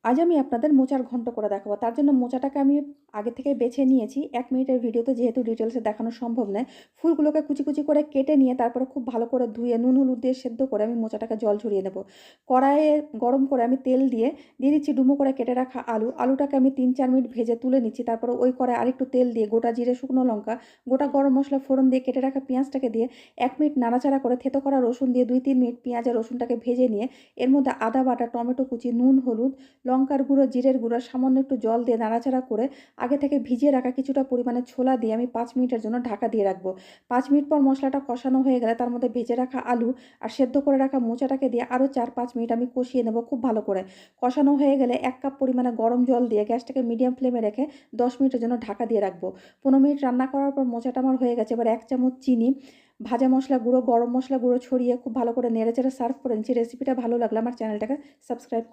আজ আমি আপনাদের মোচার ঘন্ট করে দেখাবো। তার জন্য মোচাটাকে আমি আগে থেকে বেছে নিয়েছি। ১ মিনিটের ভিডিওতে যেহেতু ডিটেইলসে দেখানো সম্ভব নয়, ফুলগুলোকে কুচি, কুচি করে কেটে নিয়ে তারপরে খুব ভালো করে ধুয়ে নুন হলুদ দিয়ে সেদ্ধ করে আমি মোচাটাকে জল ঝরিয়ে নেব। কড়াইয়ে গরম করে আমি তেল দিয়ে দিচ্ছি ডুমো করে কেটে রাখা আলু। আলুটাকে আমি ৩-৪ মিনিট ভেজে তুলে নিচ্ছি। তারপরে ওই কড়ায় আরেকটু তেল দিয়ে গোটা জিরে, শুকনো লঙ্কা, গোটা গরম মসলা ফোড়ন দিয়ে কেটে রাখা পেঁয়াজটাকে দিয়ে ১ মিনিট নাড়াচাড়া করে থেতো করা রসুন দিয়ে ২-৩ মিনিট পেঁয়াজ আর রসুনটাকে ভেজে নিয়ে এর মধ্যে আদা বাটা, টমেটো কুচি, নুন, হলুদ, লঙ্কার গুঁড়ো, জিরের গুঁড়ো, সামান্য একটু জল দিয়ে নাড়াচাড়া করে আগে থেকে ভিজিয়ে রাখা কিছুটা পরিমাণে ছোলা দিয়ে আমি ৫ মিনিটের জন্য ঢাকা দিয়ে রাখবো। ৫ মিনিট পর মশলাটা কষানো হয়ে গেলে তার মধ্যে ভেজে রাখা আলু আর সেদ্ধ করে রাখা মোচাটাকে দিয়ে আরও ৪-৫ মিনিট আমি কষিয়ে নেব খুব ভালো করে। কষানো হয়ে গেলে ১ কাপ পরিমাণে গরম জল দিয়ে গ্যাসটাকে মিডিয়াম ফ্লেমে রেখে ১০ মিনিটের জন্য ঢাকা দিয়ে রাখবো। ১৫ মিনিট রান্না করার পর মোচাটা আমার হয়ে গেছে। এবার ১ চামচ চিনি, ভাজা মসলা গুঁড়ো, গরম মসলা গুঁড়ো ছড়িয়ে খুব ভালো করে নেড়েচেড়ে সার্ভ করে নিচ্ছি। রেসিপিটা ভালো লাগলে আমার চ্যানেলটাকে সাবস্ক্রাইব